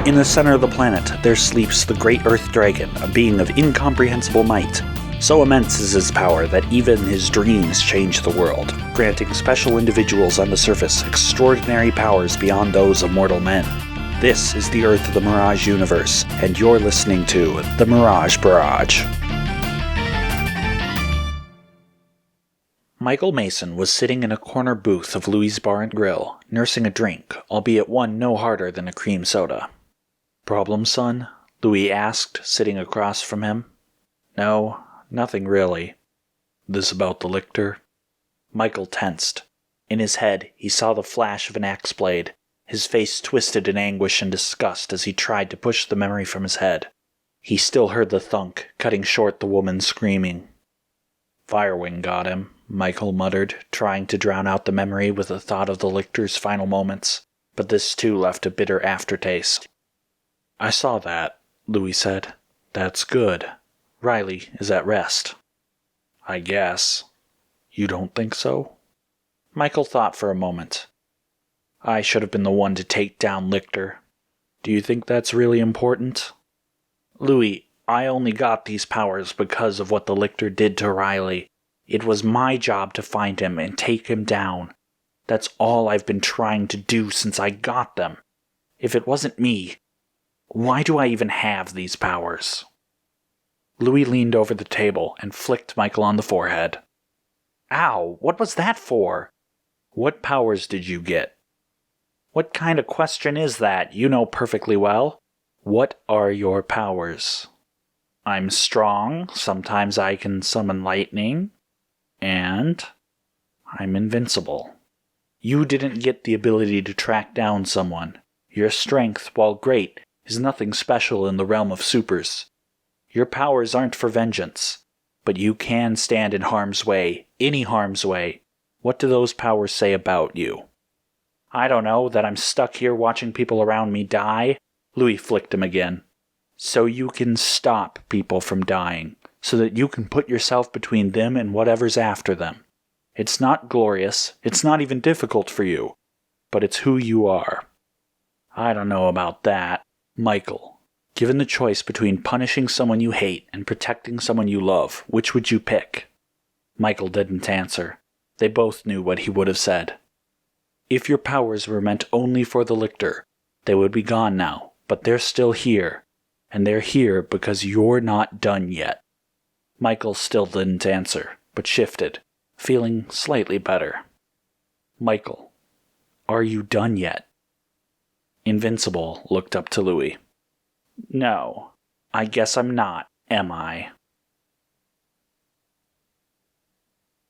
In the center of the planet, there sleeps the great Earth Dragon, a being of incomprehensible might. So immense is his power that even his dreams change the world, granting special individuals on the surface extraordinary powers beyond those of mortal men. This is the Earth of the Mirage universe, and you're listening to the Mirage Barrage. Michael Mason was sitting in a corner booth of Louis' Bar and Grill, nursing a drink, albeit one no harder than a cream soda. "Problem, son?" Louis asked, sitting across from him. "No, nothing really." "This about the lictor?" Michael tensed. In his head, he saw the flash of an axe blade, his face twisted in anguish and disgust as he tried to push the memory from his head. He still heard the thunk, cutting short the woman's screaming. "Firewing got him," Michael muttered, trying to drown out the memory with the thought of the lictor's final moments, but this too left a bitter aftertaste. "I saw that," Louis said. "That's good. Riley is at rest." "I guess. You don't think so?" Michael thought for a moment. "I should have been the one to take down Lictor. Do you think that's really important?" "Louis, I only got these powers because of what the Lictor did to Riley. It was my job to find him and take him down. That's all I've been trying to do since I got them. If it wasn't me, why do I even have these powers?" Louis leaned over the table and flicked Michael on the forehead. "Ow, what was that for?" "What powers did you get?" "What kind of question is that? You know perfectly well." "What are your powers?" "I'm strong, sometimes I can summon lightning, and I'm invincible." "You didn't get the ability to track down someone. Your strength, while great, is nothing special in the realm of supers. Your powers aren't for vengeance, but you can stand in harm's way, any harm's way. What do those powers say about you?" "I don't know, that I'm stuck here watching people around me die." Louis flicked him again. "So you can stop people from dying, so that you can put yourself between them and whatever's after them. It's not glorious, it's not even difficult for you, but it's who you are." "I don't know about that." "Michael, given the choice between punishing someone you hate and protecting someone you love, which would you pick?" Michael didn't answer. They both knew what he would have said. "If your powers were meant only for the Lictor, they would be gone now, but they're still here. And they're here because you're not done yet." Michael still didn't answer, but shifted, feeling slightly better. "Michael, are you done yet?" Invincible looked up to Louis. "No, I guess I'm not, am I?"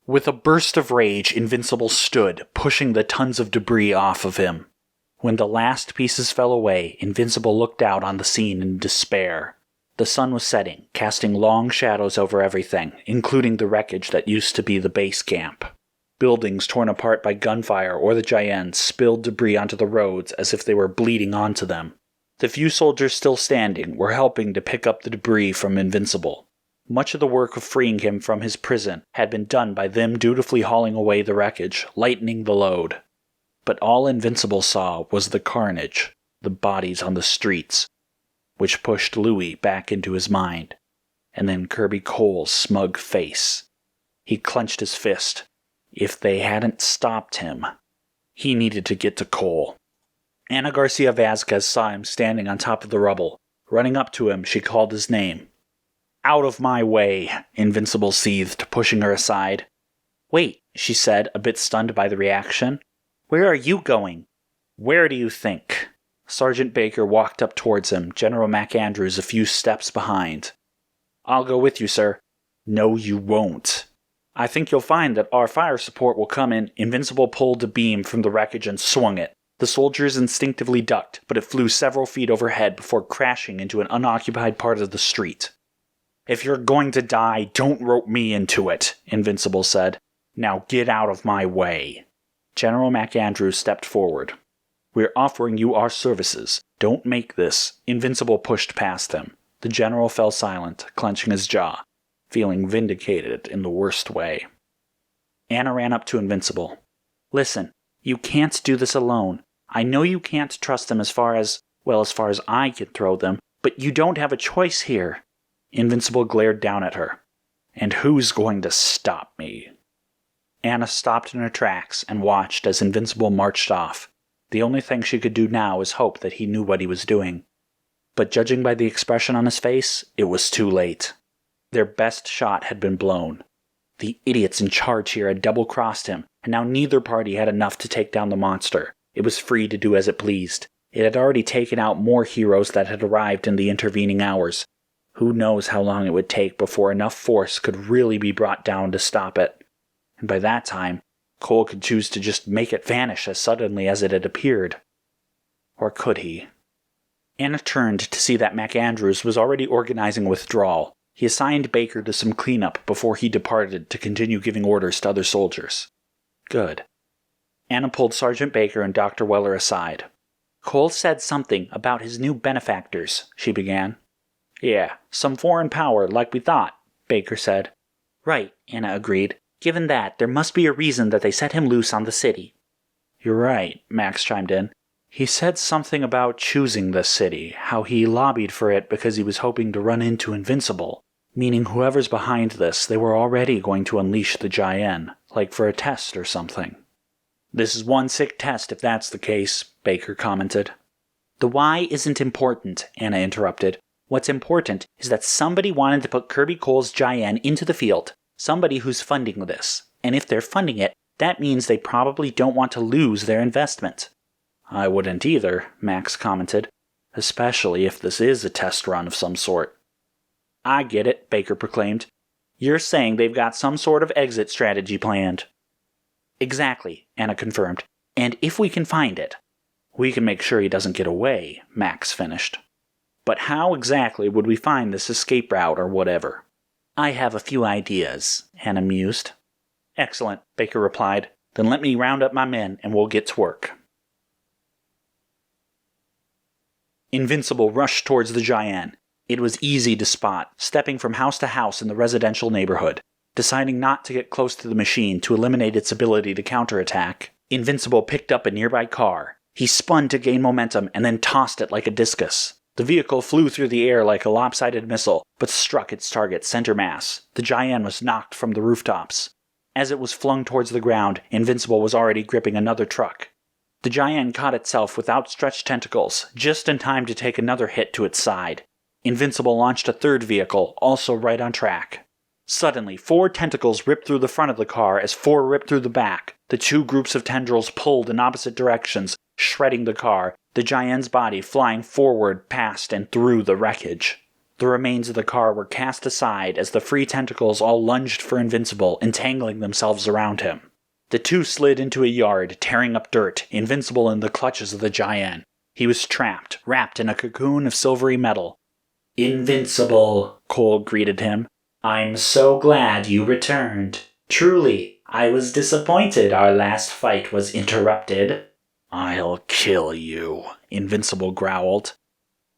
With a burst of rage, Invincible stood, pushing the tons of debris off of him. When the last pieces fell away, Invincible looked out on the scene in despair. The sun was setting, casting long shadows over everything, including the wreckage that used to be the base camp. Buildings torn apart by gunfire or the Djieien spilled debris onto the roads as if they were bleeding onto them. The few soldiers still standing were helping to pick up the debris from Invincible. Much of the work of freeing him from his prison had been done by them dutifully hauling away the wreckage, lightening the load. But all Invincible saw was the carnage, the bodies on the streets, which pushed Louis back into his mind, and then Kirby Cole's smug face. He clenched his fist. If they hadn't stopped him, he needed to get to Cole. Ana Garcia Vasquez saw him standing on top of the rubble. Running up to him, she called his name. "Out of my way," Invincible seethed, pushing her aside. "Wait," she said, a bit stunned by the reaction. "Where are you going?" "Where do you think?" Sergeant Baker walked up towards him, General MacAndrews a few steps behind. "I'll go with you, sir." "No, you won't." "I think you'll find that our fire support will come in." Invincible pulled a beam from the wreckage and swung it. The soldiers instinctively ducked, but it flew several feet overhead before crashing into an unoccupied part of the street. "If you're going to die, don't rope me into it," Invincible said. "Now get out of my way." General MacAndrews stepped forward. "We're offering you our services. Don't make this." Invincible pushed past him. The general fell silent, clenching his jaw, feeling vindicated in the worst way. Anna ran up to Invincible. "Listen, you can't do this alone. I know you can't trust him as far as, Well, as far as I can throw them, but you don't have a choice here. Invincible glared down at her. And who's going to stop me? Anna stopped in her tracks and watched as Invincible marched off. The only thing she could do now is hope that he knew what he was doing. But judging by the expression on his face, it was too late. Their best shot had been blown. The idiots in charge here had double-crossed him, and now neither party had enough to take down the monster. It was free to do as it pleased. It had already taken out more heroes that had arrived in the intervening hours. Who knows how long it would take before enough force could really be brought down to stop it. And by that time, Cole could choose to just make it vanish as suddenly as it had appeared. Or could he? Anna turned to see that MacAndrews was already organizing a withdrawal. He assigned Baker to some cleanup before he departed to continue giving orders to other soldiers. Good. Anna pulled Sergeant Baker and Dr. Weller aside. Cole said something about his new benefactors, she began. Yeah, some foreign power, like we thought, Baker said. Right, Anna agreed. Given that, there must be a reason that they set him loose on the city. You're right, Max chimed in. He said something about choosing this city, how he lobbied for it because he was hoping to run into Invincible, meaning whoever's behind this, they were already going to unleash the Djieien, like for a test or something. This is one sick test if that's the case, Baker commented. The why isn't important, Anna interrupted. What's important is that somebody wanted to put Kirby Cole's Djieien into the field, somebody who's funding this, and if they're funding it, that means they probably don't want to lose their investment. I wouldn't either, Max commented, especially if this is a test run of some sort. I get it, Baker proclaimed. You're saying they've got some sort of exit strategy planned. Exactly, Anna confirmed, and if we can find it. We can make sure he doesn't get away, Max finished. But how exactly would we find this escape route or whatever? I have a few ideas, Anna mused. Excellent, Baker replied. Then let me round up my men and we'll get to work. Invincible rushed towards the Djieien. It was easy to spot, stepping from house to house in the residential neighborhood. Deciding not to get close to the machine to eliminate its ability to counterattack, Invincible picked up a nearby car. He spun to gain momentum and then tossed it like a discus. The vehicle flew through the air like a lopsided missile, but struck its target center mass. The Djieien was knocked from the rooftops. As it was flung towards the ground, Invincible was already gripping another truck. The Djieien caught itself with outstretched tentacles, just in time to take another hit to its side. Invincible launched a third vehicle, also right on track. Suddenly, 4 tentacles ripped through the front of the car as 4 ripped through the back. The 2 groups of tendrils pulled in opposite directions, shredding the car, the Djien's body flying forward, past, and through the wreckage. The remains of the car were cast aside as the free tentacles all lunged for Invincible, entangling themselves around him. The 2 slid into a yard, tearing up dirt, Invincible in the clutches of the Djieien. He was trapped, wrapped in a cocoon of silvery metal. Invincible, Cole greeted him. I'm so glad you returned. Truly, I was disappointed our last fight was interrupted. I'll kill you, Invincible growled.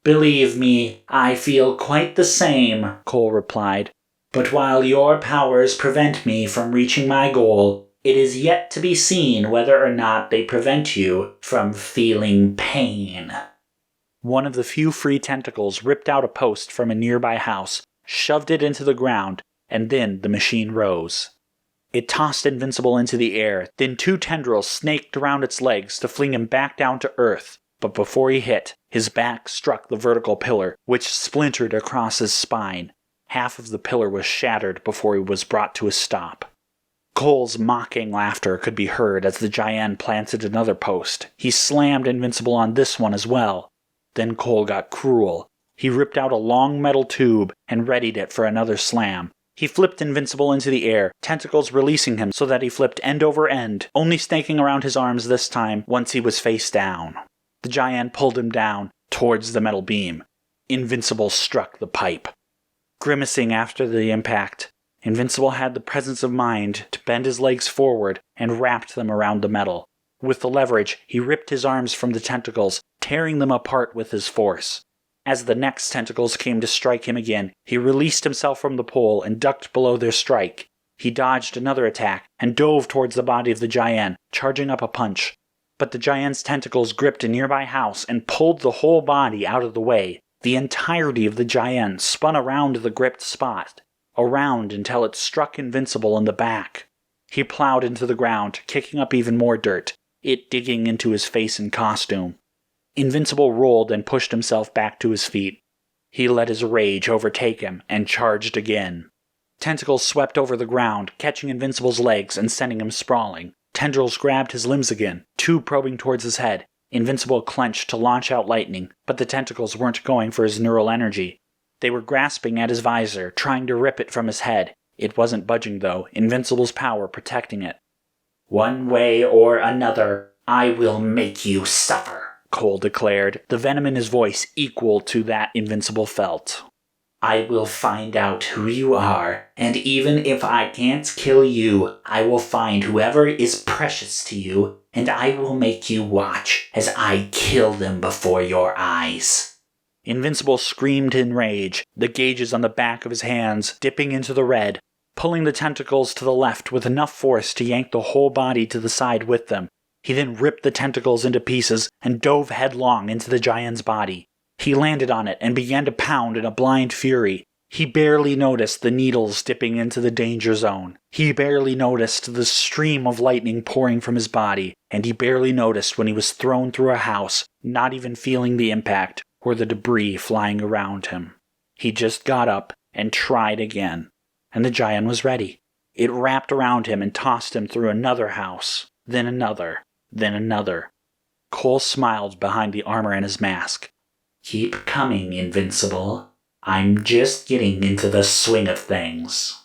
Believe me, I feel quite the same, Cole replied. But while your powers prevent me from reaching my goal, it is yet to be seen whether or not they prevent you from feeling pain. One of the few free tentacles ripped out a post from a nearby house, shoved it into the ground, and then the machine rose. It tossed Invincible into the air, then 2 tendrils snaked around its legs to fling him back down to earth, but before he hit, his back struck the vertical pillar, which splintered across his spine. Half of the pillar was shattered before he was brought to a stop. Cole's mocking laughter could be heard as the Djieien planted another post. He slammed Invincible on this one as well. Then Cole got cruel. He ripped out a long metal tube and readied it for another slam. He flipped Invincible into the air, tentacles releasing him so that he flipped end over end, only snaking around his arms this time once he was face down. The Djieien pulled him down, towards the metal beam. Invincible struck the pipe. Grimacing after the impact, Invincible had the presence of mind to bend his legs forward and wrapped them around the metal. With the leverage, he ripped his arms from the tentacles, tearing them apart with his force. As the next tentacles came to strike him again, he released himself from the pole and ducked below their strike. He dodged another attack and dove towards the body of the Djieien, charging up a punch. but the Djien's tentacles gripped a nearby house and pulled the whole body out of the way. The entirety of the Djien spun around the gripped spot, around until it struck Invincible in the back. He plowed into the ground, kicking up even more dirt, it digging into his face and costume. Invincible rolled and pushed himself back to his feet. He let his rage overtake him and charged again. Tentacles swept over the ground, catching Invincible's legs and sending him sprawling. Tendrils grabbed his limbs again, two probing towards his head. Invincible clenched to launch out lightning, but the tentacles weren't going for his neural energy. They were grasping at his visor, trying to rip it from his head. It wasn't budging though, Invincible's power protecting it. "One way or another, I will make you suffer," Cole declared, the venom in his voice equal to that Invincible felt. "I will find out who you are, and even if I can't kill you, I will find whoever is precious to you, and I will make you watch as I kill them before your eyes." Invincible screamed in rage, the gauges on the back of his hands dipping into the red, pulling the tentacles to the left with enough force to yank the whole body to the side with them. He then ripped the tentacles into pieces and dove headlong into the Djien's body. He landed on it and began to pound in a blind fury. He barely noticed the needles dipping into the danger zone. He barely noticed the stream of lightning pouring from his body, and he barely noticed when he was thrown through a house, not even feeling the impact or the debris flying around him. He just got up and tried again, and the Djien was ready. It wrapped around him and tossed him through another house, then another, then another. Cole smiled behind the armor and his mask. "Keep coming, Invincible. I'm just getting into the swing of things."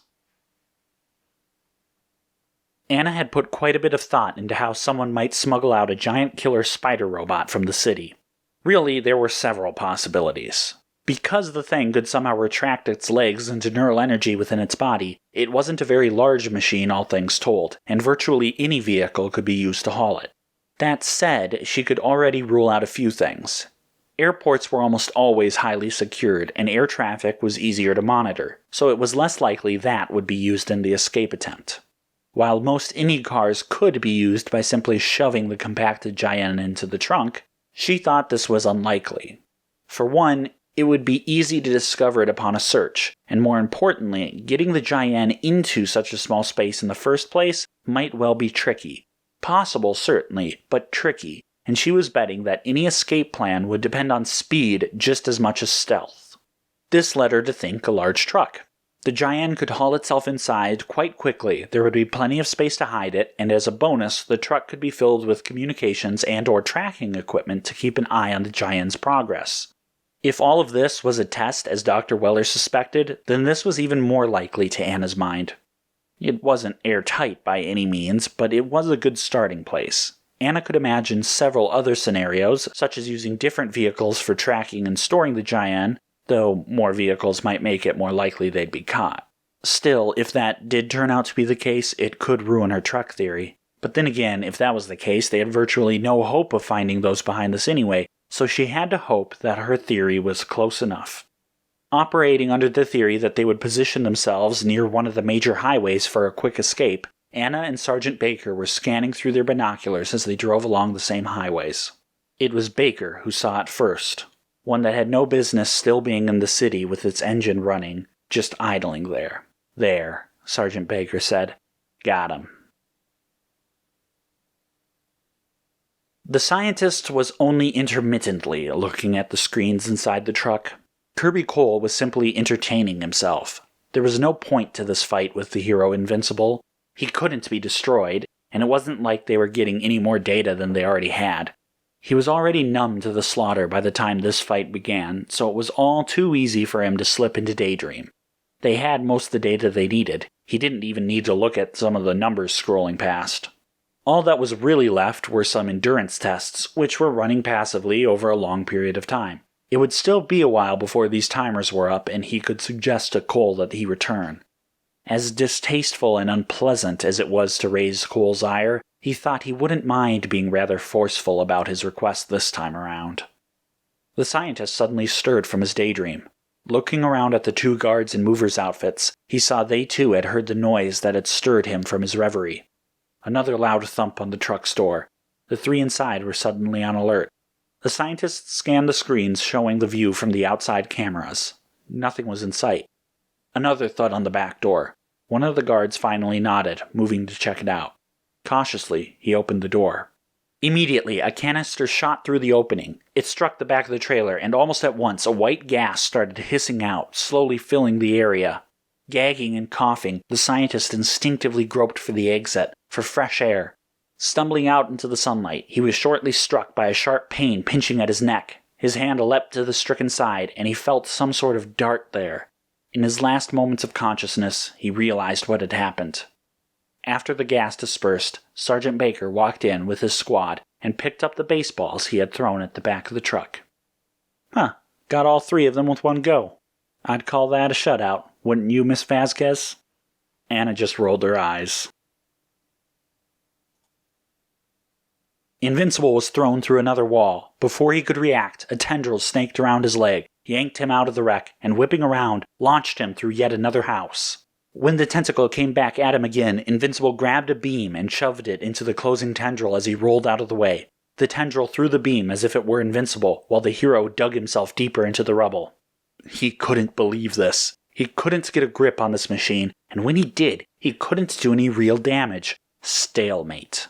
Anna had put quite a bit of thought into how someone might smuggle out a giant killer spider robot from the city. Really, there were several possibilities. Because the thing could somehow retract its legs into neural energy within its body, it wasn't a very large machine, all things told, and virtually any vehicle could be used to haul it. That said, she could already rule out a few things. Airports were almost always highly secured, and air traffic was easier to monitor, so it was less likely that would be used in the escape attempt. While most any cars could be used by simply shoving the compacted Djien into the trunk, she thought this was unlikely. For one, it would be easy to discover it upon a search, and more importantly, getting the Djien into such a small space in the first place might well be tricky. Possible, certainly, but tricky, and she was betting that any escape plan would depend on speed just as much as stealth. This led her to think a large truck. The Djien could haul itself inside quite quickly, there would be plenty of space to hide it, and as a bonus, the truck could be filled with communications and/or tracking equipment to keep an eye on the Djien's progress. If all of this was a test, as Dr. Weller suspected, then this was even more likely to Anna's mind. It wasn't airtight by any means, but it was a good starting place. Anna could imagine several other scenarios, such as using different vehicles for tracking and storing the Djien, though more vehicles might make it more likely they'd be caught. Still, if that did turn out to be the case, it could ruin her truck theory. But then again, if that was the case, they had virtually no hope of finding those behind this anyway, so she had to hope that her theory was close enough. Operating under the theory that they would position themselves near one of the major highways for a quick escape, Anna and Sergeant Baker were scanning through their binoculars as they drove along the same highways. It was Baker who saw it first, one that had no business still being in the city with its engine running, just idling there. "There," Sergeant Baker said. "Got him." The scientist was only intermittently looking at the screens inside the truck. Kirby Cole was simply entertaining himself. There was no point to this fight with the hero Invincible. He couldn't be destroyed, and it wasn't like they were getting any more data than they already had. He was already numb to the slaughter by the time this fight began, so it was all too easy for him to slip into daydream. They had most of the data they needed. He didn't even need to look at some of the numbers scrolling past. All that was really left were some endurance tests, which were running passively over a long period of time. It would still be a while before these timers were up and he could suggest to Cole that he return. As distasteful and unpleasant as it was to raise Cole's ire, he thought he wouldn't mind being rather forceful about his request this time around. The scientist suddenly stirred from his daydream. Looking around at the two guards in movers' outfits, he saw they too had heard the noise that had stirred him from his reverie. Another loud thump on the truck's door. The three inside were suddenly on alert. The scientists scanned the screens showing the view from the outside cameras. Nothing was in sight. Another thud on the back door. One of the guards finally nodded, moving to check it out. Cautiously, he opened the door. Immediately, a canister shot through the opening. It struck the back of the trailer, and almost at once, a white gas started hissing out, slowly filling the area. Gagging and coughing, the scientist instinctively groped for the exit, for fresh air. Stumbling out into the sunlight, he was shortly struck by a sharp pain pinching at his neck. His hand leapt to the stricken side, and he felt some sort of dart there. In his last moments of consciousness, he realized what had happened. After the gas dispersed, Sergeant Baker walked in with his squad and picked up the baseballs he had thrown at the back of the truck. Got all three of them with one go. I'd call that a shutout, wouldn't you, Miss Vasquez? Anna just rolled her eyes. Invincible was thrown through another wall. Before he could react, a tendril snaked around his leg, yanked him out of the wreck, and whipping around, launched him through yet another house. When the tentacle came back at him again, Invincible grabbed a beam and shoved it into the closing tendril as he rolled out of the way. The tendril threw the beam as if it were invincible, while the hero dug himself deeper into the rubble. He couldn't believe this. He couldn't get a grip on this machine, and when he did, he couldn't do any real damage. Stalemate.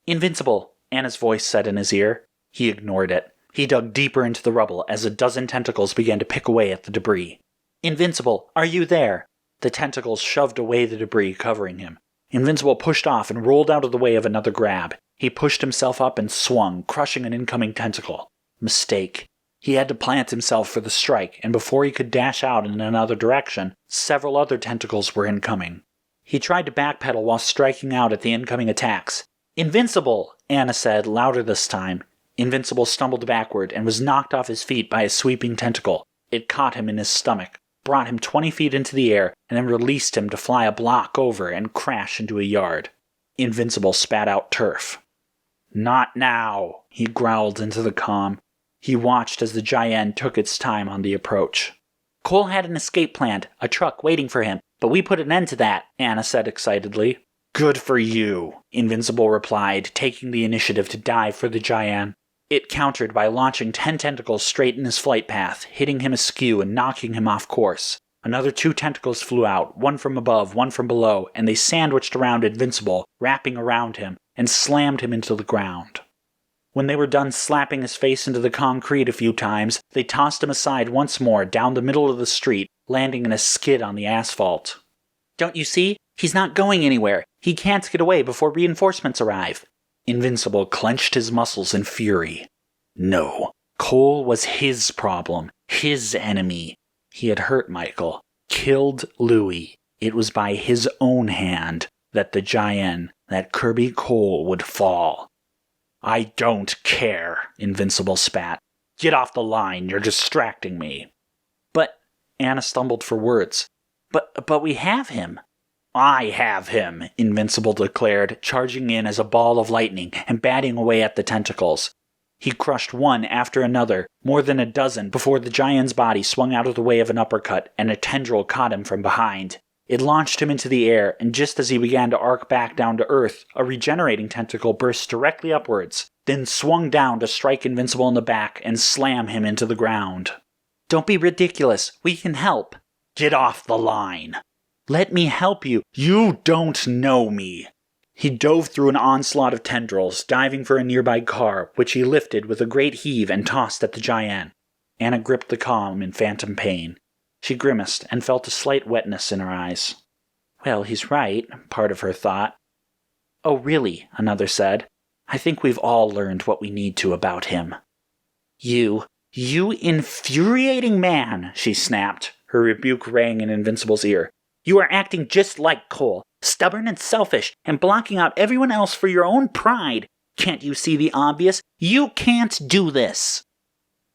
Invincible, Anna's voice said in his ear. He ignored it. He dug deeper into the rubble as a dozen tentacles began to pick away at the debris. Invincible, are you there? The tentacles shoved away the debris covering him. Invincible pushed off and rolled out of the way of another grab. He pushed himself up and swung, crushing an incoming tentacle. Mistake. He had to plant himself for the strike, and before he could dash out in another direction, several other tentacles were incoming. He tried to backpedal while striking out at the incoming attacks. Invincible, Anna said, louder this time. Invincible stumbled backward and was knocked off his feet by a sweeping tentacle. It caught him in his stomach, brought him 20 feet into the air, and then released him to fly a block over and crash into a yard. Invincible spat out turf. Not now, he growled into the comm. He watched as the Djieien took its time on the approach. Cole had an escape planned, a truck waiting for him, but we put an end to that, Anna said excitedly. Good for you, Invincible replied, taking the initiative to dive for the Djieien. It countered by launching 10 tentacles straight in his flight path, hitting him askew and knocking him off course. Another 2 tentacles flew out, one from above, one from below, and they sandwiched around Invincible, wrapping around him, and slammed him into the ground. When they were done slapping his face into the concrete a few times, they tossed him aside once more down the middle of the street, landing in a skid on the asphalt. Don't you see? He's not going anywhere. He can't get away before reinforcements arrive. Invincible clenched his muscles in fury. No, Cole was his problem, his enemy. He had hurt Michael, killed Louis. It was by his own hand that the Djieien, that Kirby Cole, would fall. I don't care, Invincible spat. Get off the line, you're distracting me. But, Anna stumbled for words. But we have him. I have him, Invincible declared, charging in as a ball of lightning and batting away at the tentacles. He crushed one after another, more than a dozen, before the Djien's body swung out of the way of an uppercut and a tendril caught him from behind. It launched him into the air, and just as he began to arc back down to earth, a regenerating tentacle burst directly upwards, then swung down to strike Invincible in the back and slam him into the ground. Don't be ridiculous. We can help. Get off the line. Let me help you. You don't know me. He dove through an onslaught of tendrils, diving for a nearby car, which he lifted with a great heave and tossed at the Djieien. Anna gripped the comm in phantom pain. She grimaced and felt a slight wetness in her eyes. Well, he's right, part of her thought. Oh, really, another said. I think we've all learned what we need to about him. You infuriating man, she snapped. Her rebuke rang in Invincible's ear. You are acting just like Cole, stubborn and selfish, and blocking out everyone else for your own pride. Can't you see the obvious? You can't do this.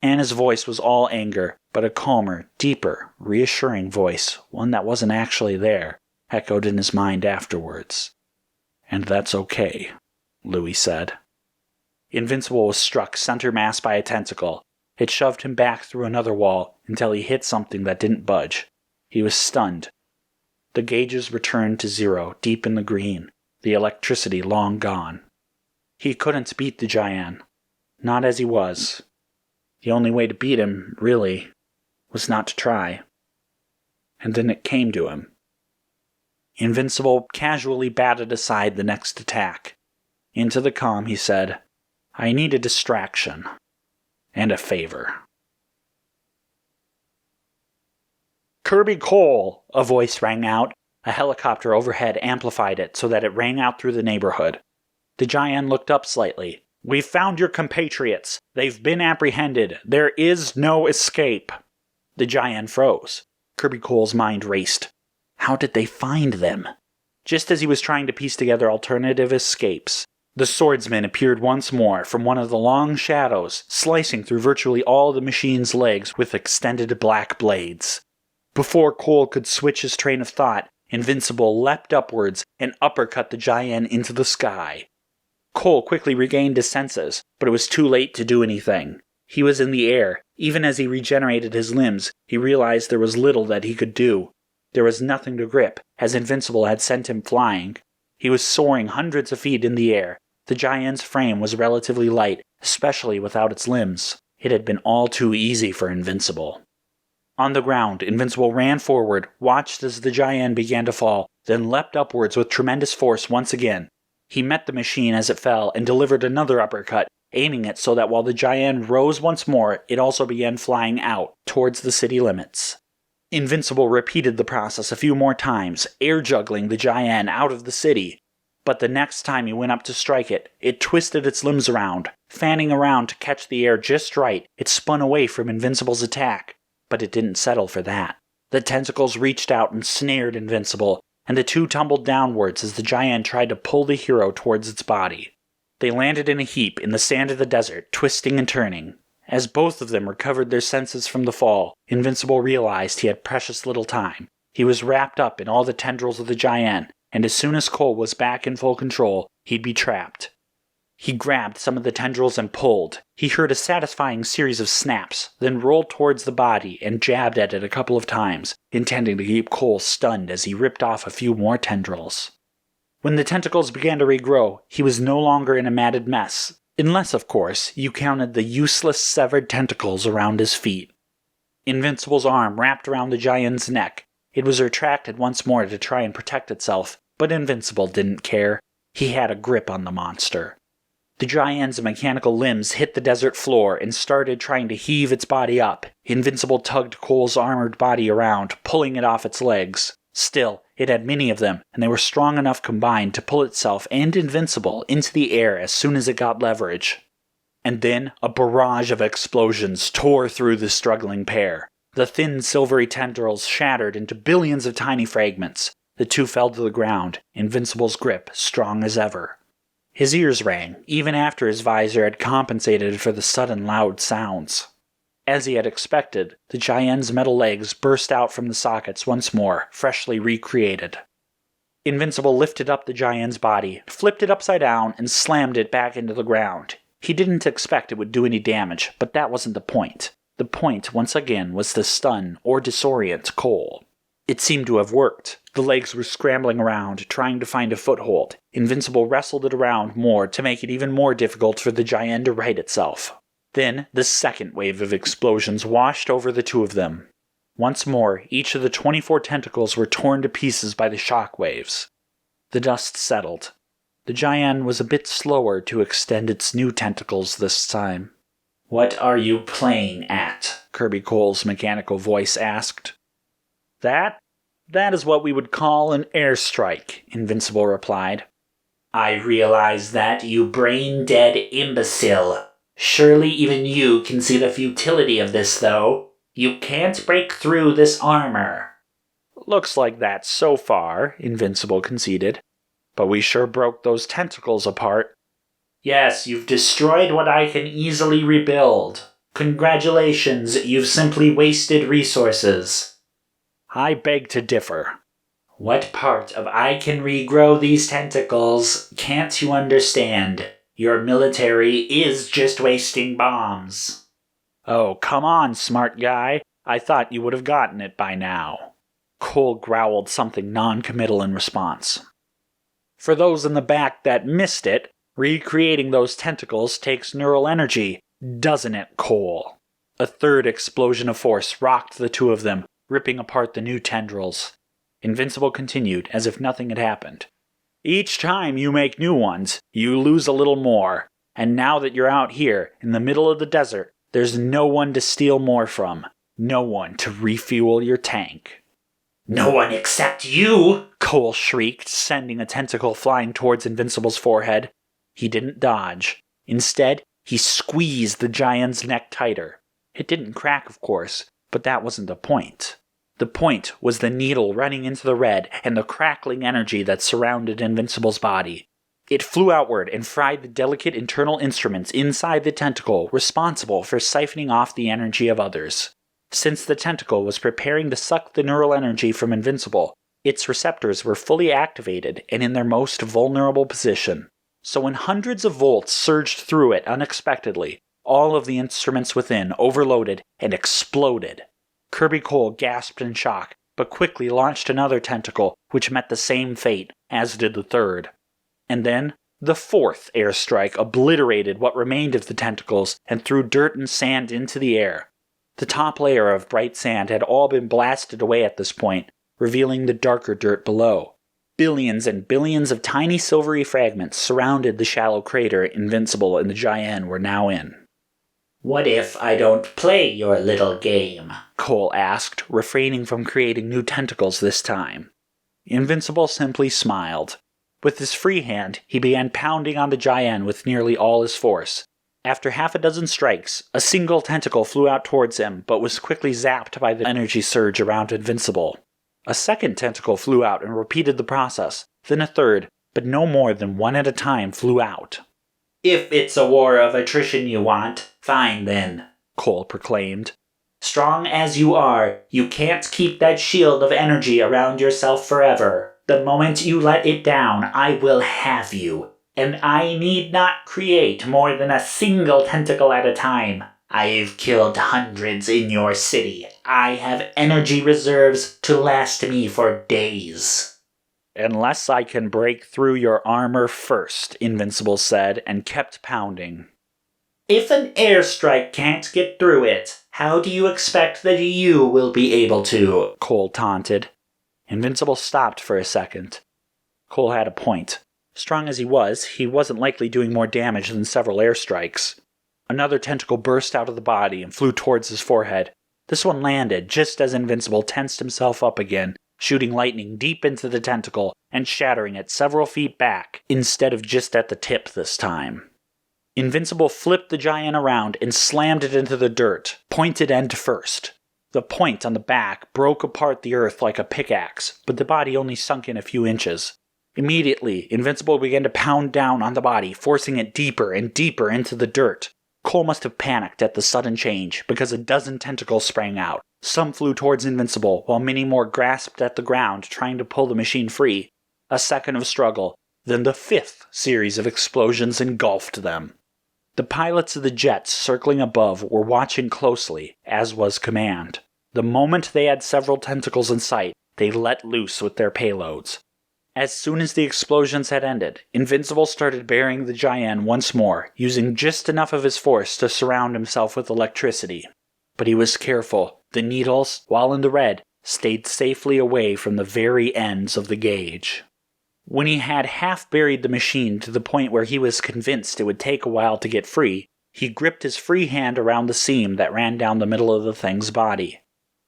Anna's voice was all anger, but a calmer, deeper, reassuring voice, one that wasn't actually there, echoed in his mind afterwards. And that's okay, Louis said. Invincible was struck center mass by a tentacle. It shoved him back through another wall until he hit something that didn't budge. He was stunned. The gauges returned to 0, deep in the green, the electricity long gone. He couldn't beat the Djieien. Not as he was. The only way to beat him, really, was not to try. And then it came to him. Invincible casually batted aside the next attack. Into the calm, he said, "I need a distraction. And a favor." "Kirby Cole!" a voice rang out. A helicopter overhead amplified it so that it rang out through the neighborhood. The Djieien looked up slightly. "We've found your compatriots. They've been apprehended. There is no escape." The Djieien froze. Kirby Cole's mind raced. How did they find them? Just as he was trying to piece together alternative escapes, the swordsman appeared once more from one of the long shadows, slicing through virtually all the machine's legs with extended black blades. Before Cole could switch his train of thought, Invincible leapt upwards and uppercut the Djieien into the sky. Cole quickly regained his senses, but it was too late to do anything. He was in the air. Even as he regenerated his limbs, he realized there was little that he could do. There was nothing to grip, as Invincible had sent him flying. He was soaring hundreds of feet in the air. The Djien's frame was relatively light, especially without its limbs. It had been all too easy for Invincible. On the ground, Invincible ran forward, watched as the Djieien began to fall, then leapt upwards with tremendous force once again. He met the machine as it fell and delivered another uppercut, aiming it so that while the Djieien rose once more, it also began flying out, towards the city limits. Invincible repeated the process a few more times, air juggling the Djieien out of the city. But the next time he went up to strike it, it twisted its limbs around. Fanning around to catch the air just right, it spun away from Invincible's attack. But it didn't settle for that. The tentacles reached out and snared Invincible, and the two tumbled downwards as the Djieien tried to pull the hero towards its body. They landed in a heap in the sand of the desert, twisting and turning. As both of them recovered their senses from the fall, Invincible realized he had precious little time. He was wrapped up in all the tendrils of the Djieien, and as soon as Cole was back in full control, he'd be trapped. He grabbed some of the tendrils and pulled. He heard a satisfying series of snaps, then rolled towards the body and jabbed at it a couple of times, intending to keep Cole stunned as he ripped off a few more tendrils. When the tentacles began to regrow, he was no longer in a matted mess, unless, of course, you counted the useless severed tentacles around his feet. Invincible's arm wrapped around the Djien's neck. It was retracted once more to try and protect itself, but Invincible didn't care. He had a grip on the monster. The Djien's mechanical limbs hit the desert floor and started trying to heave its body up. Invincible tugged Cole's armored body around, pulling it off its legs. Still, it had many of them, and they were strong enough combined to pull itself and Invincible into the air as soon as it got leverage. And then a barrage of explosions tore through the struggling pair. The thin silvery tendrils shattered into billions of tiny fragments. The two fell to the ground, Invincible's grip strong as ever. His ears rang, even after his visor had compensated for the sudden loud sounds. As he had expected, the Djien's metal legs burst out from the sockets once more, freshly recreated. Invincible lifted up the Djien's body, flipped it upside down, and slammed it back into the ground. He didn't expect it would do any damage, but that wasn't the point. The point, once again, was to stun or disorient Cole. It seemed to have worked. The legs were scrambling around, trying to find a foothold. Invincible wrestled it around more to make it even more difficult for the Djieien to right itself. Then, the second wave of explosions washed over the two of them. Once more, each of the 24 tentacles were torn to pieces by the shock waves. The dust settled. The Djieien was a bit slower to extend its new tentacles this time. "What are you playing at?" Kirby Cole's mechanical voice asked. That is what we would call an airstrike," Invincible replied. "I realize that, you brain-dead imbecile. Surely even you can see the futility of this, though. You can't break through this armor." "Looks like that so far," Invincible conceded. "But we sure broke those tentacles apart." "Yes, you've destroyed what I can easily rebuild. Congratulations, you've simply wasted resources." "I beg to differ." "What part of I can regrow these tentacles can't you understand? Your military is just wasting bombs." "Oh, come on, smart guy. I thought you would have gotten it by now." Cole growled something non-committal in response. "For those in the back that missed it, Recreating those tentacles takes neural energy, doesn't it, Cole? A third explosion of force rocked the two of them, ripping apart the new tendrils. Invincible continued as if nothing had happened. Each time you make new ones, you lose a little more. And now that you're out here, in the middle of the desert, there's no one to steal more from. No one to refuel your tank. No one except you! Cole shrieked, sending a tentacle flying towards Invincible's forehead. He didn't dodge. Instead, he squeezed the Djien's neck tighter. It didn't crack, of course, but that wasn't the point. The point was the needle running into the red and the crackling energy that surrounded Invincible's body. It flew outward and fried the delicate internal instruments inside the tentacle responsible for siphoning off the energy of others. Since the tentacle was preparing to suck the neural energy from Invincible, its receptors were fully activated and in their most vulnerable position. So when hundreds of volts surged through it unexpectedly, all of the instruments within overloaded and exploded. Kirby Cole gasped in shock, but quickly launched another tentacle, which met the same fate, as did the third. And then, the fourth airstrike obliterated what remained of the tentacles and threw dirt and sand into the air. The top layer of bright sand had all been blasted away at this point, revealing the darker dirt below. Billions and billions of tiny silvery fragments surrounded the shallow crater Invincible and the Djieien were now in. What if I don't play your little game? Cole asked, refraining from creating new tentacles this time. Invincible simply smiled. With his free hand, he began pounding on the Djieien with nearly all his force. After half a dozen strikes, a single tentacle flew out towards him, but was quickly zapped by the energy surge around Invincible. A second tentacle flew out and repeated the process, then a third, but no more than one at a time flew out. If it's a war of attrition you want, fine then, Cole proclaimed. Strong as you are, you can't keep that shield of energy around yourself forever. The moment you let it down, I will have you. And I need not create more than a single tentacle at a time. I've killed hundreds in your city. I have energy reserves to last me for days. Unless I can break through your armor first, Invincible said, and kept pounding. If an airstrike can't get through it, how do you expect that you will be able to? Cole taunted. Invincible stopped for a second. Cole had a point. Strong as he wasn't likely doing more damage than several airstrikes. Another tentacle burst out of the body and flew towards his forehead. This one landed just as Invincible tensed himself up again, shooting lightning deep into the tentacle and shattering it several feet back, instead of just at the tip this time. Invincible flipped the Djieien around and slammed it into the dirt, pointed end first. The point on the back broke apart the earth like a pickaxe, but the body only sunk in a few inches. Immediately, Invincible began to pound down on the body, forcing it deeper and deeper into the dirt. Cole must have panicked at the sudden change, because a dozen tentacles sprang out. Some flew towards Invincible, while many more grasped at the ground, trying to pull the machine free. A second of struggle, then the fifth series of explosions engulfed them. The pilots of the jets circling above were watching closely, as was command. The moment they had several tentacles in sight, they let loose with their payloads. As soon as the explosions had ended, Invincible started burying the Djieien once more, using just enough of his force to surround himself with electricity. But he was careful. The needles, while in the red, stayed safely away from the very ends of the gauge. When he had half buried the machine to the point where he was convinced it would take a while to get free, he gripped his free hand around the seam that ran down the middle of the thing's body.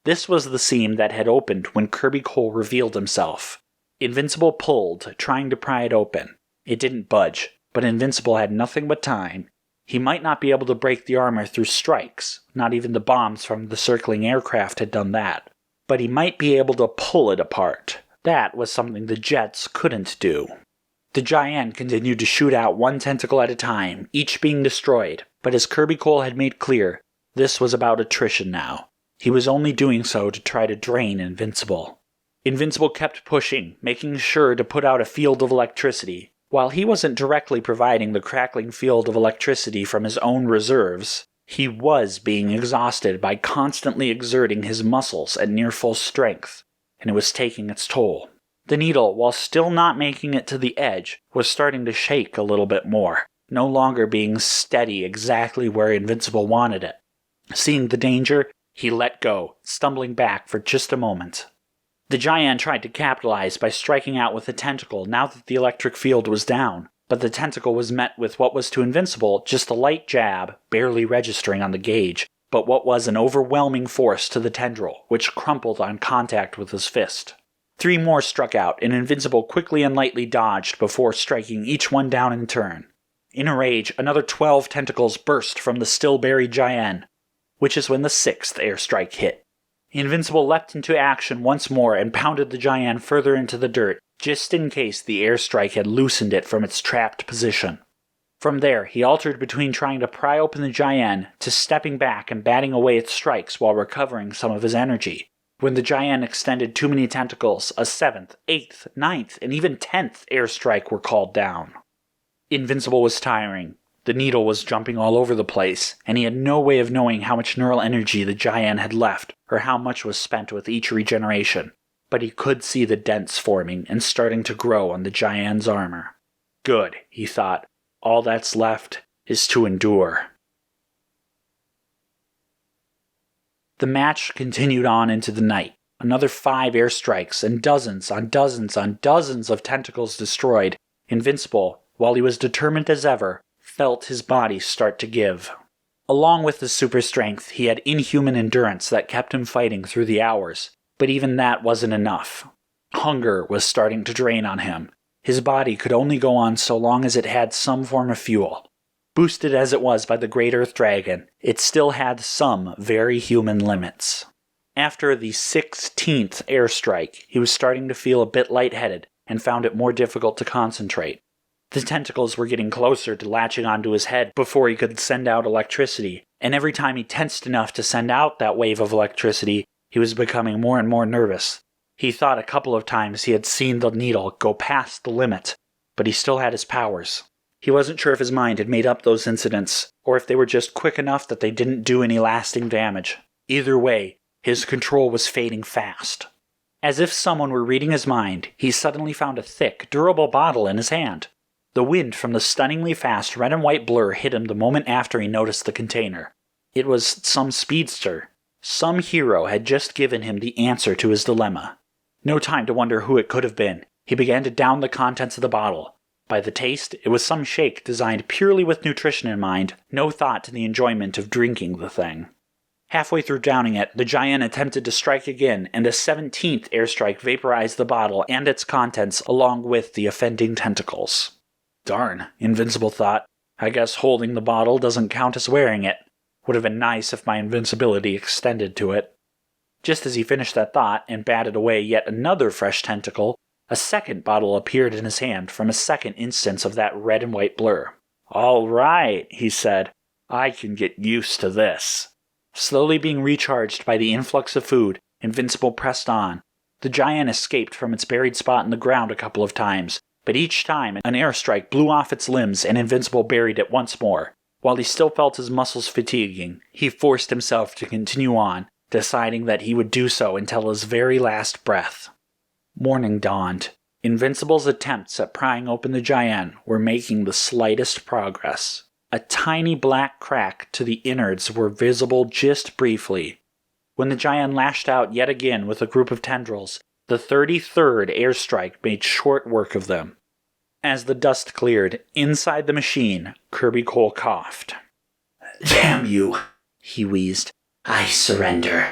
This was the seam that had opened when Kirby Cole revealed himself. Invincible pulled, trying to pry it open. It didn't budge, but Invincible had nothing but time. He might not be able to break the armor through strikes, not even the bombs from the circling aircraft had done that. But he might be able to pull it apart. That was something the jets couldn't do. The Djieien continued to shoot out one tentacle at a time, each being destroyed, but as Kirby Cole had made clear, this was about attrition now. He was only doing so to try to drain Invincible. Invincible kept pushing, making sure to put out a field of electricity. While he wasn't directly providing the crackling field of electricity from his own reserves, he was being exhausted by constantly exerting his muscles at near full strength, and it was taking its toll. The needle, while still not making it to the edge, was starting to shake a little bit more, no longer being steady exactly where Invincible wanted it. Seeing the danger, he let go, stumbling back for just a moment. The Djieien tried to capitalize by striking out with a tentacle now that the electric field was down, but the tentacle was met with what was to Invincible just a light jab, barely registering on the gauge, but what was an overwhelming force to the tendril, which crumpled on contact with his fist. 3 more struck out, and Invincible quickly and lightly dodged before striking each one down in turn. In a rage, another 12 tentacles burst from the still-buried Djieien, which is when the 6th airstrike hit. Invincible leapt into action once more and pounded the Djieien further into the dirt, just in case the airstrike had loosened it from its trapped position. From there, he altered between trying to pry open the Djieien to stepping back and batting away its strikes while recovering some of his energy. When the Djieien extended too many tentacles, a 7th, 8th, 9th, and even 10th airstrike were called down. Invincible was tiring. The needle was jumping all over the place, and he had no way of knowing how much neural energy the Djieien had left, or how much was spent with each regeneration. But he could see the dents forming and starting to grow on the Djien's armor. Good, he thought. All that's left is to endure. The match continued on into the night. Another 5 airstrikes and dozens on dozens on dozens of tentacles destroyed. Invincible, while he was determined as ever, felt his body start to give. Along with his super strength, he had inhuman endurance that kept him fighting through the hours, but even that wasn't enough. Hunger was starting to drain on him. His body could only go on so long as it had some form of fuel. Boosted as it was by the Great Earth Dragon, it still had some very human limits. After the 16th airstrike, he was starting to feel a bit lightheaded and found it more difficult to concentrate. The tentacles were getting closer to latching onto his head before he could send out electricity, and every time he tensed enough to send out that wave of electricity, he was becoming more and more nervous. He thought a couple of times he had seen the needle go past the limit, but he still had his powers. He wasn't sure if his mind had made up those incidents, or if they were just quick enough that they didn't do any lasting damage. Either way, his control was fading fast. As if someone were reading his mind, he suddenly found a thick, durable bottle in his hand. The wind from the stunningly fast red and white blur hit him the moment after he noticed the container. It was some speedster. Some hero had just given him the answer to his dilemma. No time to wonder who it could have been. He began to down the contents of the bottle. By the taste, it was some shake designed purely with nutrition in mind, no thought to the enjoyment of drinking the thing. Halfway through downing it, the Djieien attempted to strike again, and a 17th airstrike vaporized the bottle and its contents along with the offending tentacles. Darn, Invincible thought. I guess holding the bottle doesn't count as wearing it. Would have been nice if my invincibility extended to it. Just as he finished that thought and batted away yet another fresh tentacle, a second bottle appeared in his hand from a second instance of that red and white blur. All right, he said. I can get used to this. Slowly being recharged by the influx of food, Invincible pressed on. The Djieien escaped from its buried spot in the ground a couple of times, but each time an airstrike blew off its limbs and Invincible buried it once more. While he still felt his muscles fatiguing, he forced himself to continue on, deciding that he would do so until his very last breath. Morning dawned. Invincible's attempts at prying open the Djieien were making the slightest progress. A tiny black crack to the innards were visible just briefly. When the Djieien lashed out yet again with a group of tendrils, the 33rd airstrike made short work of them. As the dust cleared, inside the machine, Kirby Cole coughed. Damn you, he wheezed. I surrender.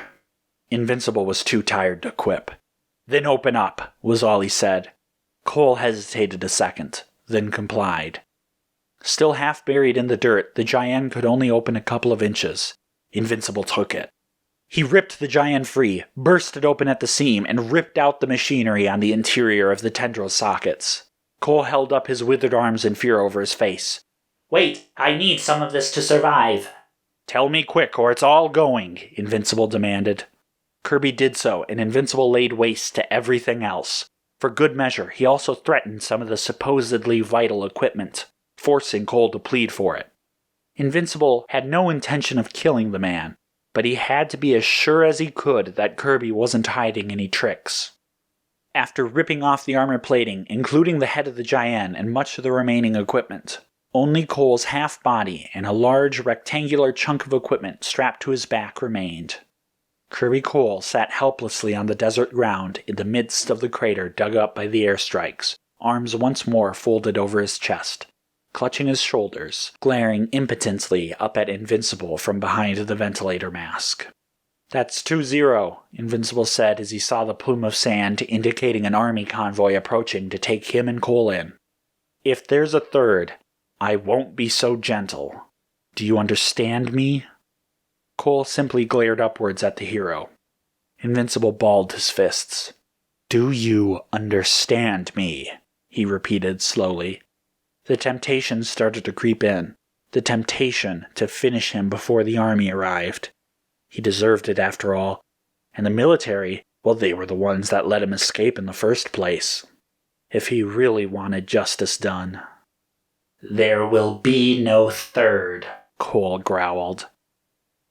Invincible was too tired to quip. Then open up, was all he said. Cole hesitated a second, then complied. Still half buried in the dirt, the Djieien could only open a couple of inches. Invincible took it. He ripped the Djieien free, burst it open at the seam, and ripped out the machinery on the interior of the tendril sockets. Cole held up his withered arms in fear over his face. Wait, I need some of this to survive. Tell me quick, or it's all going, Invincible demanded. Kirby did so, and Invincible laid waste to everything else. For good measure, he also threatened some of the supposedly vital equipment, forcing Cole to plead for it. Invincible had no intention of killing the man, but he had to be as sure as he could that Kirby wasn't hiding any tricks. After ripping off the armor plating, including the head of the Djieien and much of the remaining equipment, only Cole's half body and a large rectangular chunk of equipment strapped to his back remained. Kirby Cole sat helplessly on the desert ground in the midst of the crater dug up by the airstrikes, arms once more folded over his chest, clutching his shoulders, glaring impotently up at Invincible from behind the ventilator mask. "That's 2-0, Invincible said as he saw the plume of sand indicating an army convoy approaching to take him and Cole in. "If there's a third, I won't be so gentle. Do you understand me?" Cole simply glared upwards at the hero. Invincible balled his fists. "Do you understand me?" he repeated slowly. The temptation started to creep in. The temptation to finish him before the army arrived. He deserved it after all. And the military, well, they were the ones that let him escape in the first place. If he really wanted justice done. "There will be no third," Cole growled.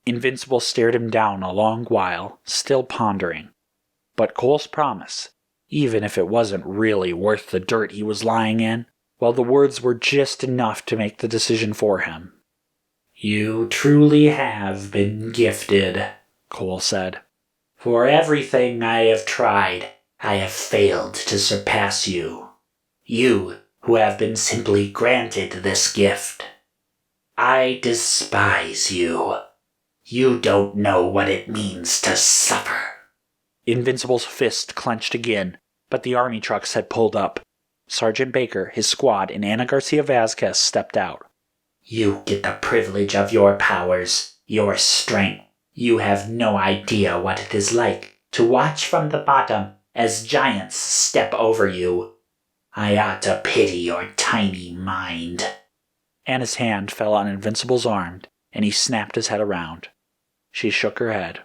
Invincible stared him down a long while, still pondering. But Cole's promise, even if it wasn't really worth the dirt he was lying in, well, the words were just enough to make the decision for him. "You truly have been gifted," Cole said. "For everything I have tried, I have failed to surpass you. You who have been simply granted this gift. I despise you. You don't know what it means to suffer." Invincible's fist clenched again, but the army trucks had pulled up. Sergeant Baker, his squad, and Ana Garcia Vasquez stepped out. "You get the privilege of your powers, your strength. You have no idea what it is like to watch from the bottom as giants step over you. I ought to pity your tiny mind." Anna's hand fell on Invincible's arm, and he snapped his head around. She shook her head.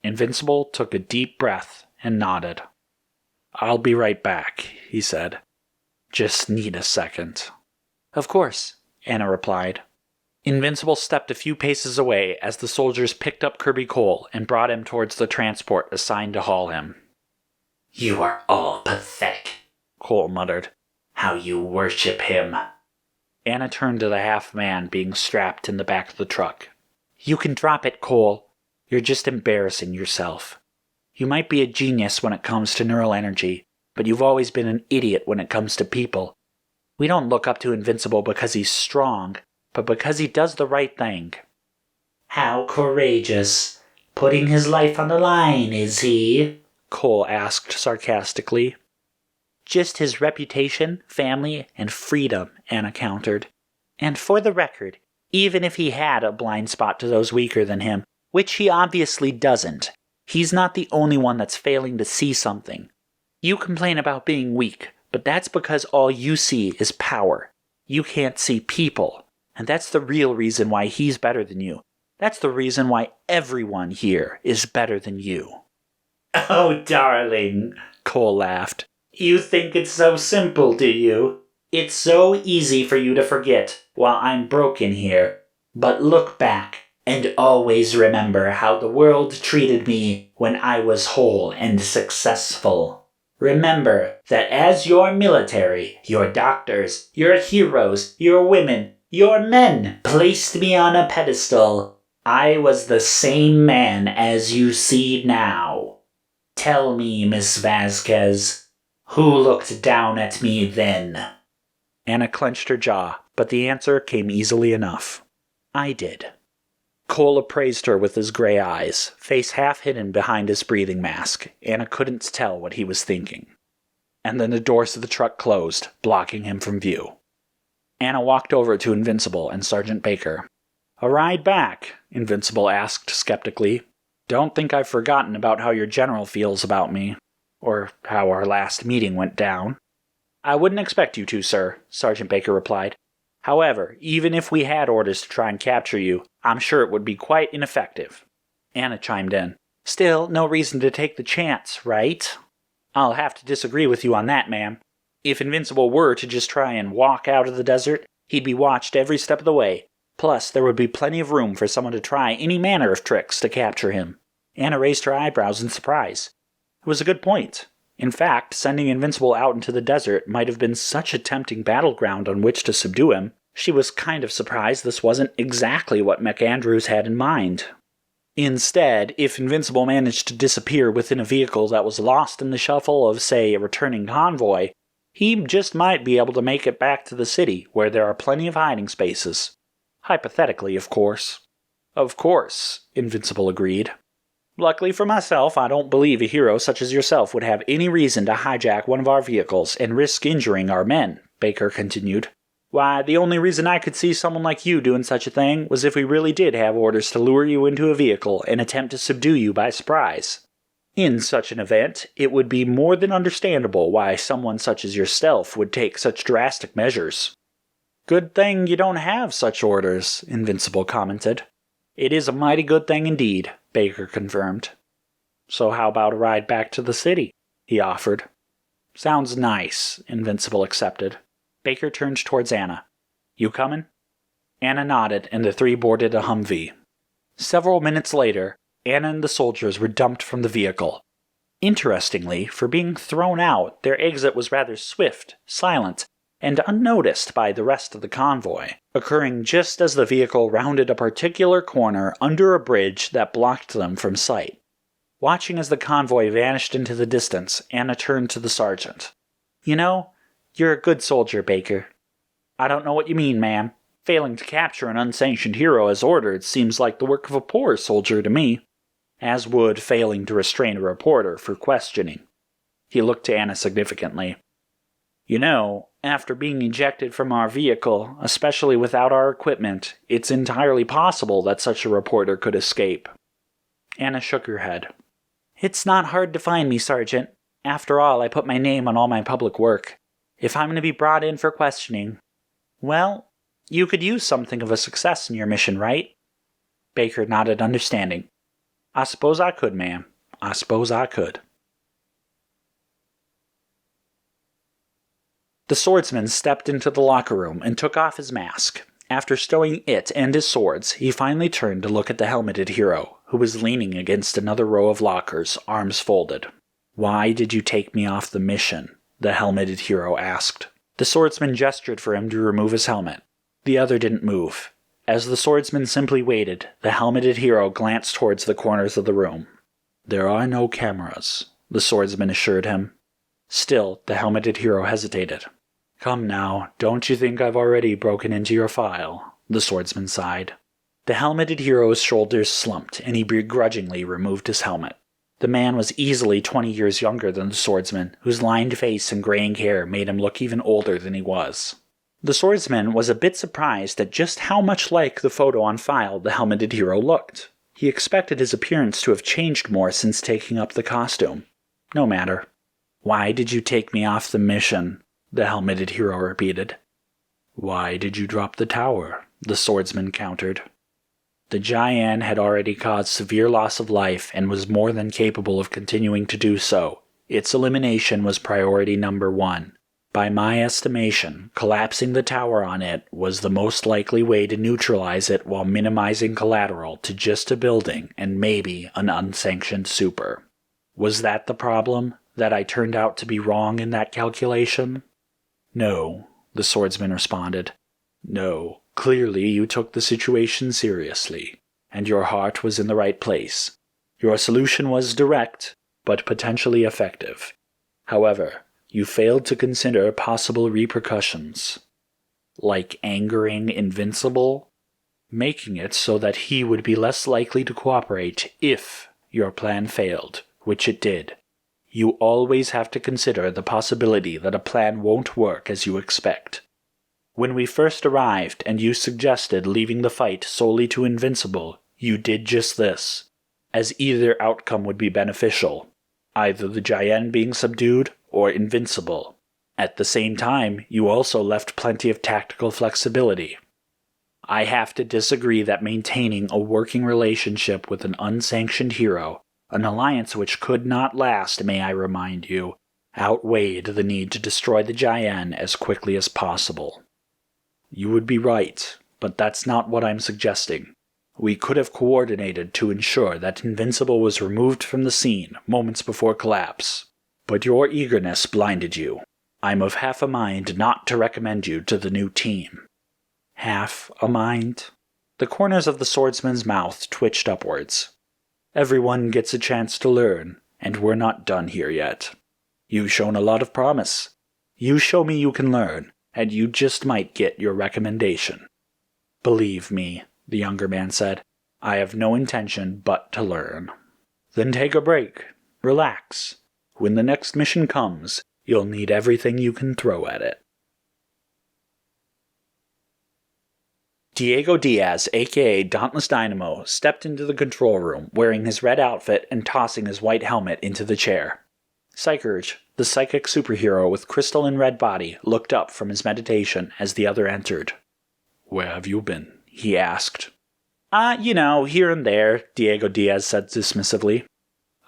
Invincible took a deep breath and nodded. "I'll be right back," he said. "Just need a second." "Of course," Anna replied. Invincible stepped a few paces away as the soldiers picked up Kirby Cole and brought him towards the transport assigned to haul him. "You are all pathetic," Cole muttered. "How you worship him." Anna turned to the half-man being strapped in the back of the truck. "You can drop it, Cole. You're just embarrassing yourself. You might be a genius when it comes to neural energy, but you've always been an idiot when it comes to people. We don't look up to Invincible because he's strong, but because he does the right thing." "How courageous. Putting his life on the line, is he?" Cole asked sarcastically. "Just his reputation, family, and freedom," Anna countered. "And for the record, even if he had a blind spot to those weaker than him, which he obviously doesn't, he's not the only one that's failing to see something. You complain about being weak, but that's because all you see is power. You can't see people, and that's the real reason why he's better than you. That's the reason why everyone here is better than you." "Oh, darling," Cole laughed. "You think it's so simple, do you? It's so easy for you to forget while I'm broken here. But look back and always remember how the world treated me when I was whole and successful. Remember that as your military, your doctors, your heroes, your women, your men placed me on a pedestal, I was the same man as you see now. Tell me, Miss Vasquez, who looked down at me then?" Anna clenched her jaw, but the answer came easily enough. "I did." Cole appraised her with his gray eyes, face half hidden behind his breathing mask. Anna couldn't tell what he was thinking. And then the doors of the truck closed, blocking him from view. Anna walked over to Invincible and Sergeant Baker. "A ride back?" Invincible asked skeptically. "Don't think I've forgotten about how your general feels about me, or how our last meeting went down." "I wouldn't expect you to, sir," Sergeant Baker replied. "However, even if we had orders to try and capture you, I'm sure it would be quite ineffective." Anna chimed in. "Still, no reason to take the chance, right?" "I'll have to disagree with you on that, ma'am. If Invincible were to just try and walk out of the desert, he'd be watched every step of the way. Plus, there would be plenty of room for someone to try any manner of tricks to capture him." Anna raised her eyebrows in surprise. It was a good point. In fact, sending Invincible out into the desert might have been such a tempting battleground on which to subdue him. She was kind of surprised this wasn't exactly what McAndrews had in mind. Instead, if Invincible managed to disappear within a vehicle that was lost in the shuffle of, say, a returning convoy, he just might be able to make it back to the city, where there are plenty of hiding spaces. Hypothetically, of course. Of course, Invincible agreed. Luckily for myself, I don't believe a hero such as yourself would have any reason to hijack one of our vehicles and risk injuring our men, Baker continued. Why, the only reason I could see someone like you doing such a thing was if we really did have orders to lure you into a vehicle and attempt to subdue you by surprise. In such an event, it would be more than understandable why someone such as yourself would take such drastic measures. Good thing you don't have such orders, Invincible commented. It is a mighty good thing indeed, Baker confirmed. So how about a ride back to the city? He offered. Sounds nice, Invincible accepted. Baker turned towards Anna. You coming? Anna nodded, and the three boarded a Humvee. Several minutes later, Anna and the soldiers were dumped from the vehicle. Interestingly, for being thrown out, their exit was rather swift, silent, and unnoticed by the rest of the convoy, occurring just as the vehicle rounded a particular corner under a bridge that blocked them from sight. Watching as the convoy vanished into the distance, Anna turned to the sergeant. You know, you're a good soldier, Baker. I don't know what you mean, ma'am. Failing to capture an unsanctioned hero as ordered seems like the work of a poor soldier to me. As would failing to restrain a reporter for questioning. He looked to Anna significantly. You know, after being ejected from our vehicle, especially without our equipment, it's entirely possible that such a reporter could escape. Anna shook her head. It's not hard to find me, Sergeant. After all, I put my name on all my public work. If I'm going to be brought in for questioning, well, you could use something of a success in your mission, right? Baker nodded understanding. I suppose I could, ma'am. I suppose I could. The swordsman stepped into the locker room and took off his mask. After stowing it and his swords, he finally turned to look at the helmeted hero, who was leaning against another row of lockers, arms folded. Why did you take me off the mission? The helmeted hero asked. The swordsman gestured for him to remove his helmet. The other didn't move. As the swordsman simply waited, the helmeted hero glanced towards the corners of the room. There are no cameras, the swordsman assured him. Still, the helmeted hero hesitated. Come now, don't you think I've already broken into your file? The swordsman sighed. The helmeted hero's shoulders slumped, and he begrudgingly removed his helmet. The man was easily 20 years younger than the swordsman, whose lined face and graying hair made him look even older than he was. The swordsman was a bit surprised at just how much like the photo on file the helmeted hero looked. He expected his appearance to have changed more since taking up the costume. No matter. Why did you take me off the mission? The helmeted hero repeated. Why did you drop the tower? The swordsman countered. The Djieien had already caused severe loss of life and was more than capable of continuing to do so. Its elimination was priority number 1. By my estimation, collapsing the tower on it was the most likely way to neutralize it while minimizing collateral to just a building and maybe an unsanctioned super. Was that the problem? That I turned out to be wrong in that calculation? No, the swordsman responded. No, clearly you took the situation seriously, and your heart was in the right place. Your solution was direct, but potentially effective. However, you failed to consider possible repercussions, like angering Invincible, making it so that he would be less likely to cooperate if your plan failed, which it did. You always have to consider the possibility that a plan won't work as you expect. When we first arrived and you suggested leaving the fight solely to Invincible, you did just this, as either outcome would be beneficial, either the Djieien being subdued or Invincible. At the same time, you also left plenty of tactical flexibility. I have to disagree that maintaining a working relationship with an unsanctioned hero, an alliance which could not last, may I remind you, outweighed the need to destroy the Djieien as quickly as possible. You would be right, but that's not what I'm suggesting. We could have coordinated to ensure that Invincible was removed from the scene moments before collapse. But your eagerness blinded you. I'm of half a mind not to recommend you to the new team. Half a mind? The corners of the swordsman's mouth twitched upwards. Everyone gets a chance to learn, and we're not done here yet. You've shown a lot of promise. You show me you can learn, and you just might get your recommendation. Believe me, the younger man said, I have no intention but to learn. Then take a break. Relax. When the next mission comes, you'll need everything you can throw at it. Diego Diaz, aka Dauntless Dynamo, stepped into the control room wearing his red outfit and tossing his white helmet into the chair. Psychurge, the psychic superhero with crystal and red body, looked up from his meditation as the other entered. Where have you been? He asked. Here and there, Diego Diaz said dismissively.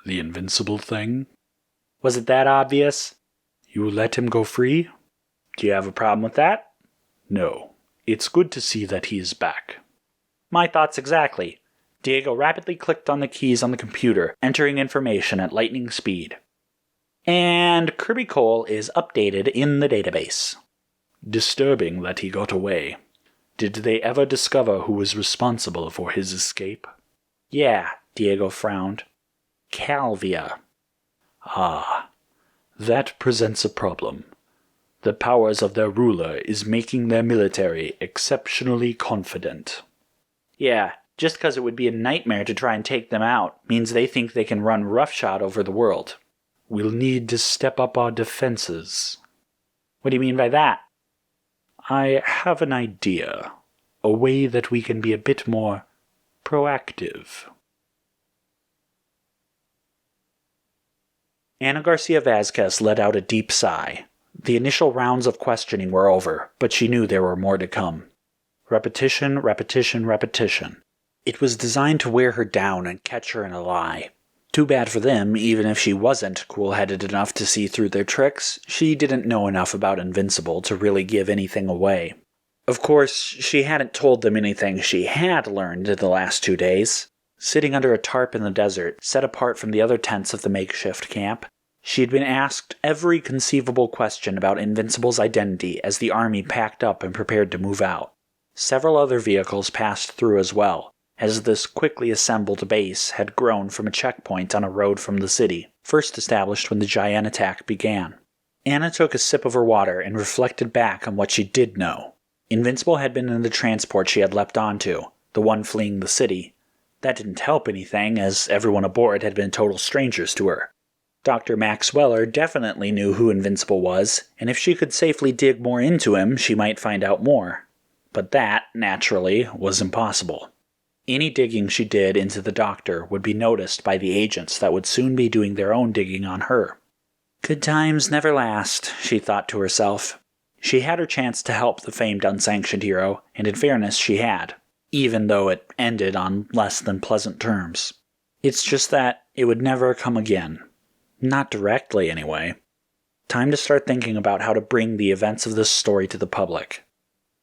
The Invincible thing? Was it that obvious? You let him go free? Do you have a problem with that? No. It's good to see that he is back. My thoughts exactly. Diego rapidly clicked on the keys on the computer, entering information at lightning speed. And Kirby Cole is updated in the database. Disturbing that he got away. Did they ever discover who was responsible for his escape? Yeah, Diego frowned. Calvia. Ah, that presents a problem. The powers of their ruler is making their military exceptionally confident. Yeah, just because it would be a nightmare to try and take them out means they think they can run roughshod over the world. We'll need to step up our defenses. What do you mean by that? I have an idea. A way that we can be a bit more proactive. Ana Garcia Vasquez let out a deep sigh. The initial rounds of questioning were over, but she knew there were more to come. Repetition, repetition, repetition. It was designed to wear her down and catch her in a lie. Too bad for them, even if she wasn't cool-headed enough to see through their tricks, she didn't know enough about Invincible to really give anything away. Of course, she hadn't told them anything she had learned in the last 2 days. Sitting under a tarp in the desert, set apart from the other tents of the makeshift camp, she had been asked every conceivable question about Invincible's identity as the army packed up and prepared to move out. Several other vehicles passed through as well, as this quickly assembled base had grown from a checkpoint on a road from the city, first established when the Djieien attack began. Anna took a sip of her water and reflected back on what she did know. Invincible had been in the transport she had leapt onto, the one fleeing the city. That didn't help anything, as everyone aboard had been total strangers to her. Dr. Max Weller definitely knew who Invincible was, and if she could safely dig more into him, she might find out more. But that, naturally, was impossible. Any digging she did into the doctor would be noticed by the agents that would soon be doing their own digging on her. Good times never last, she thought to herself. She had her chance to help the famed unsanctioned hero, and in fairness she had, even though it ended on less than pleasant terms. It's just that it would never come again. Not directly, anyway. Time to start thinking about how to bring the events of this story to the public.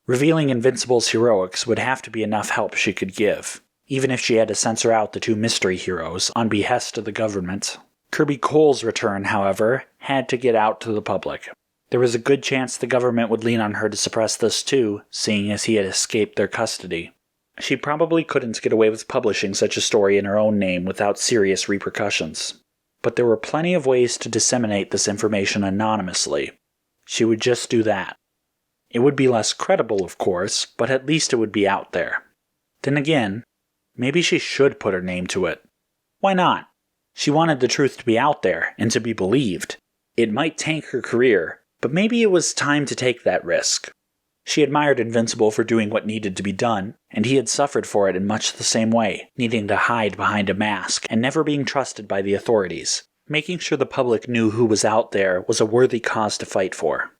Revealing Invincible's heroics would have to be enough help she could give, even if she had to censor out the 2 mystery heroes on behest of the government. Kirby Cole's return, however, had to get out to the public. There was a good chance the government would lean on her to suppress this too, seeing as he had escaped their custody. She probably couldn't get away with publishing such a story in her own name without serious repercussions. But there were plenty of ways to disseminate this information anonymously. She would just do that. It would be less credible, of course, but at least it would be out there. Then again, maybe she should put her name to it. Why not? She wanted the truth to be out there and to be believed. It might tank her career, but maybe it was time to take that risk. She admired Invincible for doing what needed to be done, and he had suffered for it in much the same way, needing to hide behind a mask and never being trusted by the authorities. Making sure the public knew who was out there was a worthy cause to fight for.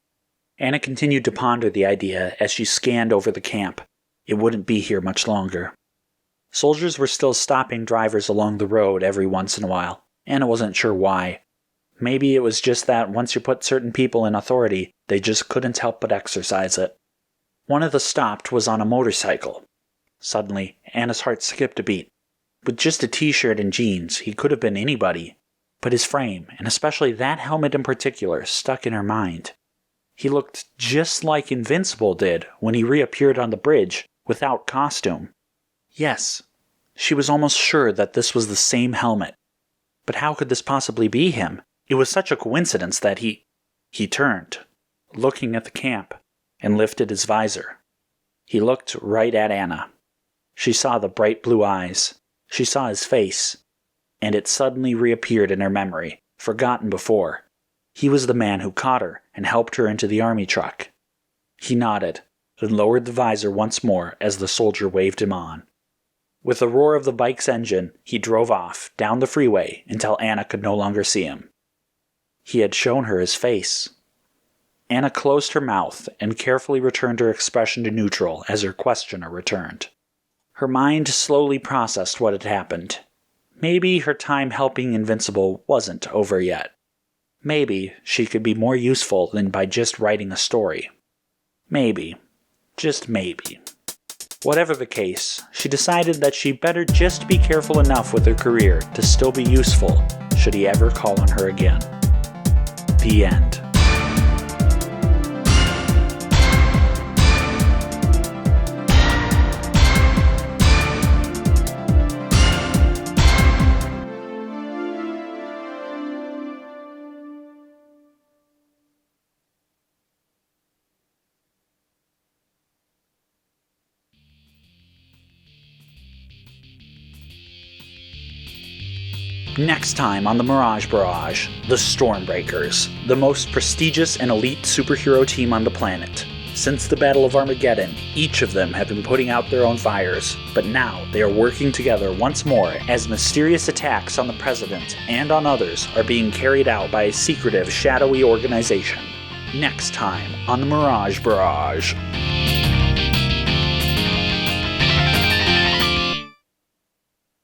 Anna continued to ponder the idea as she scanned over the camp. It wouldn't be here much longer. Soldiers were still stopping drivers along the road every once in a while. Anna wasn't sure why. Maybe it was just that once you put certain people in authority, they just couldn't help but exercise it. One of the stopped was on a motorcycle. Suddenly, Anna's heart skipped a beat. With just a t-shirt and jeans, he could have been anybody. but his frame, and especially that helmet in particular, stuck in her mind. He looked just like Invincible did when he reappeared on the bridge without costume. Yes, she was almost sure that this was the same helmet. But how could this possibly be him? It was such a coincidence that he turned, looking at the camp, and lifted his visor. He looked right at Anna. She saw the bright blue eyes. She saw his face. And it suddenly reappeared in her memory, forgotten before. He was the man who caught her and helped her into the army truck. He nodded, and lowered the visor once more as the soldier waved him on. With the roar of the bike's engine, he drove off, down the freeway, until Anna could no longer see him. He had shown her his face. Anna closed her mouth and carefully returned her expression to neutral as her questioner returned. Her mind slowly processed what had happened. Maybe her time helping Invincible wasn't over yet. Maybe she could be more useful than by just writing a story. Maybe. Just maybe. Whatever the case, she decided that she better just be careful enough with her career to still be useful should he ever call on her again. The end. Next time on the Mirage Barrage, the Stormbreakers, the most prestigious and elite superhero team on the planet. Since the Battle of Armageddon, each of them have been putting out their own fires, but now they are working together once more as mysterious attacks on the President and on others are being carried out by a secretive, shadowy organization. Next time on the Mirage Barrage.